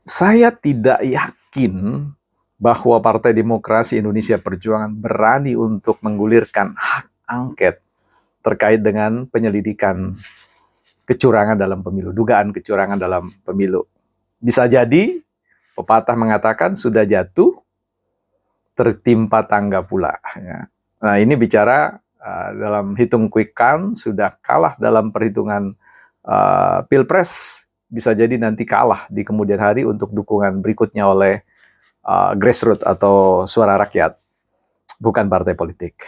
Saya tidak yakin bahwa Partai Demokrasi Indonesia Perjuangan berani untuk menggulirkan hak angket terkait dengan penyelidikan kecurangan dalam pemilu, dugaan kecurangan dalam pemilu. Bisa jadi pepatah mengatakan sudah jatuh, tertimpa tangga pula. Ya. Nah ini bicara dalam hitung quick count, sudah kalah dalam perhitungan pilpres, bisa jadi nanti kalah di kemudian hari untuk dukungan berikutnya oleh grassroots atau suara rakyat, bukan partai politik.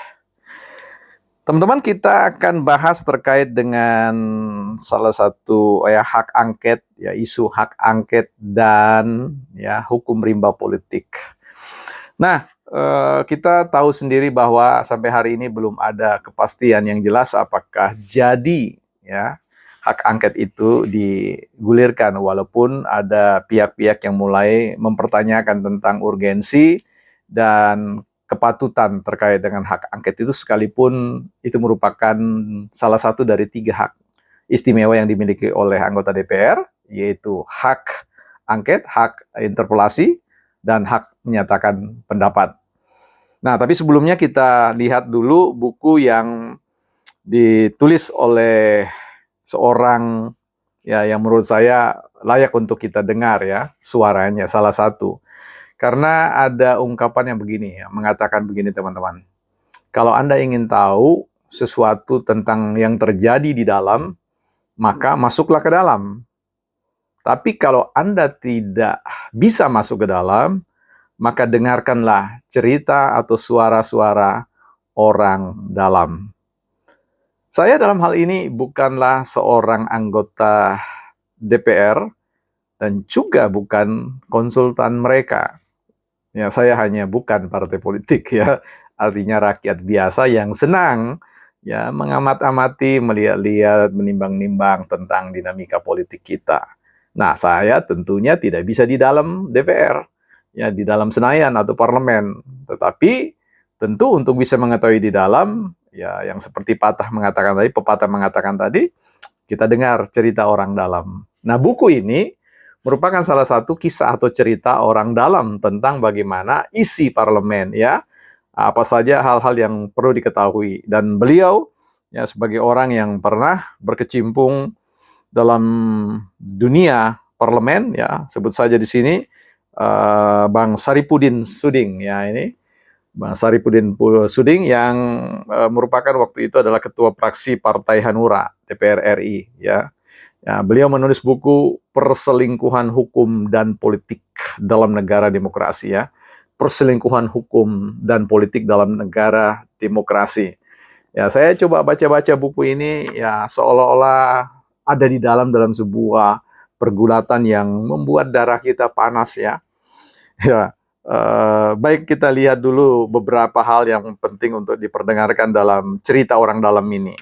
Teman-teman, kita akan bahas terkait dengan salah satu hak angket, ya isu hak angket dan ya hukum rimba politik. Nah, kita tahu sendiri bahwa sampai hari ini belum ada kepastian yang jelas apakah jadi ya hak angket itu digulirkan, walaupun ada pihak-pihak yang mulai mempertanyakan tentang urgensi dan kepatutan terkait dengan hak angket itu, sekalipun itu merupakan salah satu dari 3 hak istimewa yang dimiliki oleh anggota DPR, yaitu hak angket, hak interpelasi, dan hak menyatakan pendapat. Nah, tapi sebelumnya kita lihat dulu buku yang ditulis oleh seorang yang menurut saya layak untuk kita dengar ya suaranya, salah satu. Karena ada ungkapan yang begini ya, mengatakan begini teman-teman. Kalau Anda ingin tahu sesuatu tentang yang terjadi di dalam, maka masuklah ke dalam. Tapi kalau Anda tidak bisa masuk ke dalam, maka dengarkanlah cerita atau suara-suara orang dalam. Saya dalam hal ini bukanlah seorang anggota DPR dan juga bukan konsultan mereka. Ya, saya hanya bukan partai politik ya. Artinya rakyat biasa yang senang ya mengamat-amati, melihat-lihat, menimbang-nimbang tentang dinamika politik kita. Nah, saya tentunya tidak bisa di dalam DPR, ya di dalam Senayan atau parlemen. Tetapi tentu untuk bisa mengetahui di dalam, ya yang seperti pepatah mengatakan tadi, kita dengar cerita orang dalam. Nah, buku ini merupakan salah satu kisah atau cerita orang dalam tentang bagaimana isi parlemen ya, apa saja hal-hal yang perlu diketahui, dan beliau ya sebagai orang yang pernah berkecimpung dalam dunia parlemen ya, sebut saja di sini Bang Saripudin Suding ya, ini Bang Saripudin Suding yang merupakan waktu itu adalah ketua fraksi Partai Hanura DPR RI ya. Ya, beliau menulis buku Perselingkuhan Hukum dan Politik dalam Negara Demokrasi ya. Perselingkuhan hukum dan politik dalam negara demokrasi. Ya, saya coba baca-baca buku ini ya seolah-olah ada di dalam sebuah pergulatan yang membuat darah kita panas ya. Ya, baik kita lihat dulu beberapa hal yang penting untuk diperdengarkan dalam cerita orang dalam ini.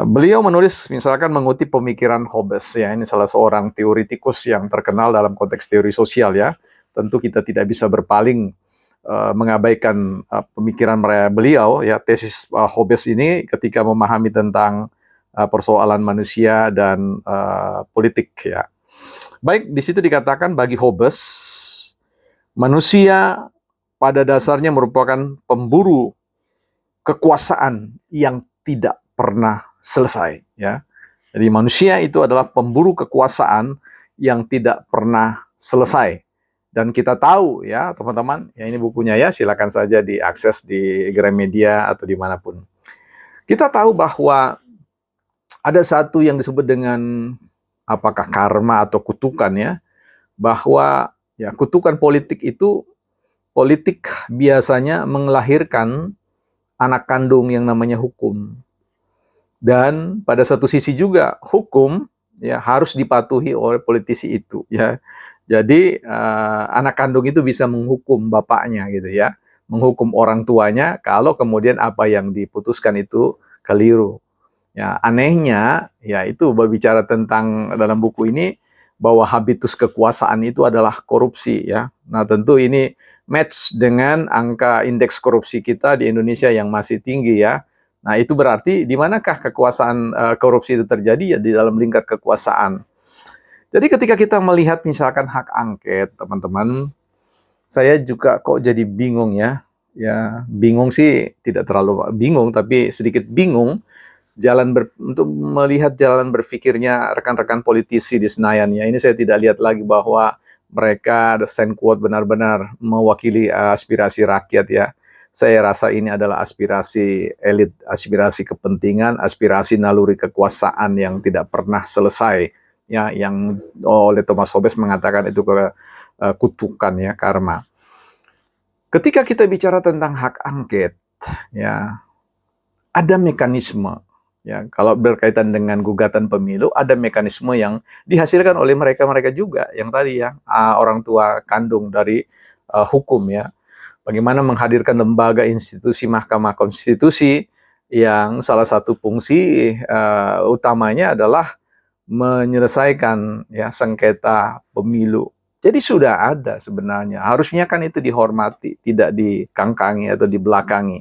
Beliau menulis misalkan mengutip pemikiran Hobbes ya, ini salah seorang teoritikus yang terkenal dalam konteks teori sosial ya. Tentu kita tidak bisa berpaling mengabaikan pemikiran beliau ya, tesis Hobbes ini ketika memahami tentang persoalan manusia dan politik ya. Baik, di situ dikatakan bagi Hobbes manusia pada dasarnya merupakan pemburu kekuasaan yang tidak pernah selesai ya. Jadi manusia itu adalah pemburu kekuasaan yang tidak pernah selesai. Dan kita tahu ya teman-teman, ya ini bukunya ya, silakan saja diakses di Gramedia atau dimanapun. Kita tahu bahwa ada satu yang disebut dengan apakah karma atau kutukan ya, bahwa ya kutukan politik itu, politik biasanya melahirkan anak kandung yang namanya hukum. Dan pada satu sisi juga hukum ya harus dipatuhi oleh politisi itu ya. Jadi anak kandung itu bisa menghukum bapaknya gitu ya, menghukum orang tuanya kalau kemudian apa yang diputuskan itu keliru. Ya, anehnya ya itu berbicara tentang dalam buku ini bahwa habitus kekuasaan itu adalah korupsi ya. Nah, tentu ini match dengan angka indeks korupsi kita di Indonesia yang masih tinggi ya. Nah, itu berarti di manakah kekuasaan korupsi itu terjadi ya, di dalam lingkar kekuasaan. Jadi ketika kita melihat misalkan hak angket, teman-teman, saya juga kok jadi bingung ya. Ya, bingung sih tidak terlalu bingung, tapi sedikit bingung untuk melihat jalan berpikirnya rekan-rekan politisi di Senayan ya. Ini saya tidak lihat lagi bahwa mereka the stand quote benar-benar mewakili aspirasi rakyat ya. Saya rasa ini adalah aspirasi elit, aspirasi kepentingan, aspirasi naluri kekuasaan yang tidak pernah selesai ya, yang oleh Thomas Hobbes mengatakan itu kutukan ya, karma. Ketika kita bicara tentang hak angket ya, ada mekanisme. Ya, kalau berkaitan dengan gugatan pemilu, ada mekanisme yang dihasilkan oleh mereka-mereka juga, yang tadi ya, orang tua kandung dari hukum ya. Bagaimana menghadirkan lembaga institusi Mahkamah Konstitusi yang salah satu fungsi utamanya adalah menyelesaikan ya sengketa pemilu. Jadi sudah ada sebenarnya. Harusnya kan itu dihormati, tidak dikangkangi atau dibelakangi.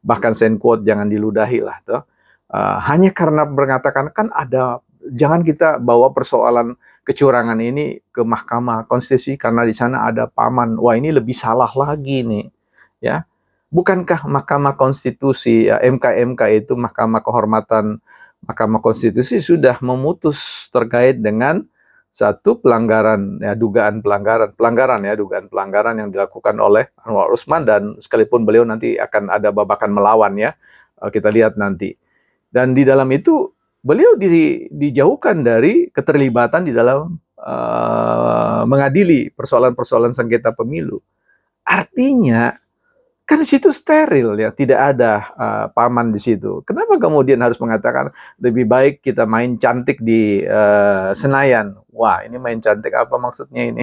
Bahkan send quote jangan diludahi lah tuh. Hanya karena mengatakan kan ada, jangan kita bawa persoalan kecurangan ini ke Mahkamah Konstitusi karena di sana ada paman. Wah, ini lebih salah lagi nih, ya. Bukankah Mahkamah Konstitusi, ya, MK itu Mahkamah Kehormatan Mahkamah Konstitusi sudah memutus terkait dengan satu pelanggaran ya, dugaan pelanggaran yang dilakukan oleh Anwar Usman, dan sekalipun beliau nanti akan ada babakan melawan ya, kita lihat nanti. Dan di dalam itu beliau dijauhkan dari keterlibatan di dalam mengadili persoalan-persoalan sengketa pemilu. Artinya kan di situ steril ya, tidak ada paman di situ. Kenapa kemudian harus mengatakan lebih baik kita main cantik di Senayan? Wah, ini main cantik apa maksudnya ini?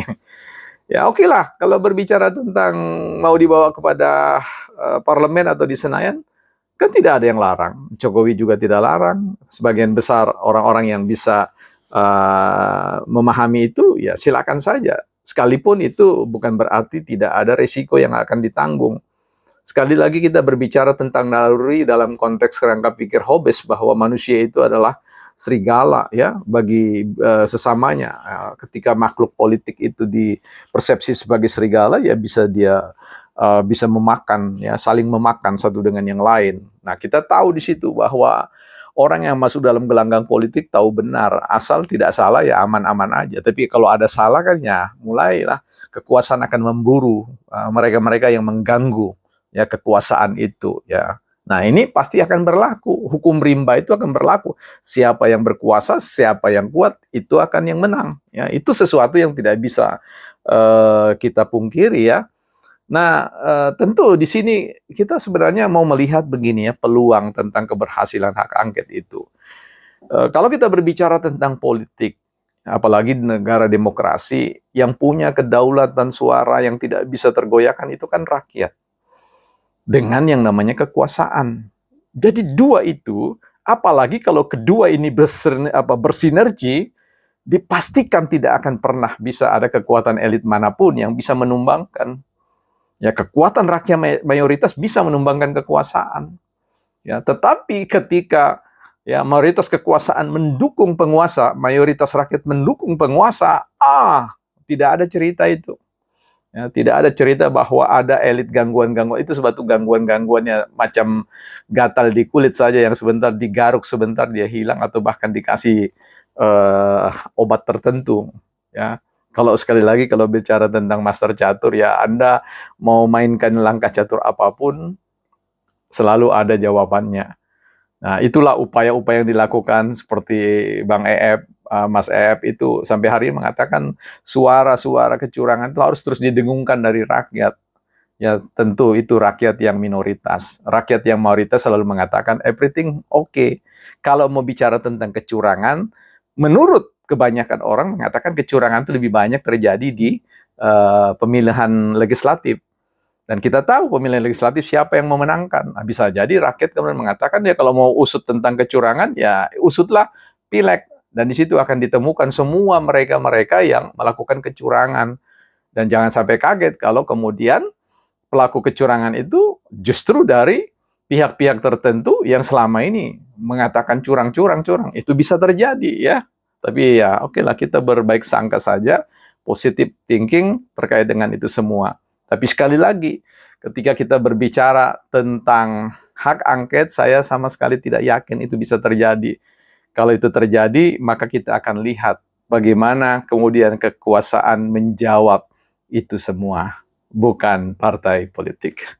Ya oke lah, kalau berbicara tentang mau dibawa kepada parlemen atau di Senayan, kan tidak ada yang larang. Jokowi juga tidak larang. Sebagian besar orang-orang yang bisa memahami itu, ya silakan saja. Sekalipun itu bukan berarti tidak ada resiko yang akan ditanggung. Sekali lagi kita berbicara tentang naluri dalam konteks kerangka pikir Hobbes bahwa manusia itu adalah serigala ya bagi sesamanya. Ketika makhluk politik itu dipersepsi sebagai serigala, ya bisa memakan ya, saling memakan satu dengan yang lain. Nah, kita tahu di situ bahwa orang yang masuk dalam gelanggang politik tahu benar, asal tidak salah ya aman-aman aja. Tapi kalau ada salah kan ya mulailah kekuasaan akan memburu mereka-mereka yang mengganggu ya kekuasaan itu ya. Nah, ini pasti akan berlaku. Hukum rimba itu akan berlaku. Siapa yang berkuasa, siapa yang kuat, itu akan yang menang. Ya, itu sesuatu yang tidak bisa kita pungkiri ya. Nah, tentu di sini kita sebenarnya mau melihat begini ya, peluang tentang keberhasilan hak angket itu. Kalau kita berbicara tentang politik, apalagi di negara demokrasi, yang punya kedaulatan suara yang tidak bisa tergoyahkan itu kan rakyat. Dengan yang namanya kekuasaan. Jadi dua itu, apalagi kalau kedua ini bersinergi, dipastikan tidak akan pernah bisa ada kekuatan elit manapun yang bisa menumbangkan. Ya, kekuatan rakyat mayoritas bisa menumbangkan kekuasaan. Ya, tetapi ketika ya mayoritas kekuasaan mendukung penguasa, mayoritas rakyat mendukung penguasa, tidak ada cerita itu. Ya, tidak ada cerita bahwa ada elit gangguan-gangguan. Itu sebatu gangguan-gangguannya macam gatal di kulit saja yang sebentar digaruk, sebentar dia hilang, atau bahkan dikasih obat tertentu. Ya. Kalau sekali lagi kalau bicara tentang master catur ya, Anda mau mainkan langkah catur apapun selalu ada jawabannya. Nah, itulah upaya-upaya yang dilakukan seperti Bang EF, Mas EF itu sampai hari ini mengatakan suara-suara kecurangan itu harus terus didengungkan dari rakyat. Ya, tentu itu rakyat yang minoritas. Rakyat yang mayoritas selalu mengatakan everything okay. Kalau mau bicara tentang kecurangan, menurut kebanyakan orang mengatakan kecurangan itu lebih banyak terjadi di pemilihan legislatif. Dan kita tahu pemilihan legislatif siapa yang memenangkan. Nah, bisa jadi rakyat kemudian mengatakan ya kalau mau usut tentang kecurangan, ya usutlah pileg. Dan di situ akan ditemukan semua mereka-mereka yang melakukan kecurangan. Dan jangan sampai kaget kalau kemudian pelaku kecurangan itu justru dari pihak-pihak tertentu yang selama ini mengatakan curang. Itu bisa terjadi ya. Tapi ya oke lah, kita berbaik sangka saja, positive thinking terkait dengan itu semua. Tapi sekali lagi, ketika kita berbicara tentang hak angket, saya sama sekali tidak yakin itu bisa terjadi. Kalau itu terjadi, maka kita akan lihat bagaimana kemudian kekuasaan menjawab itu semua, bukan partai politik.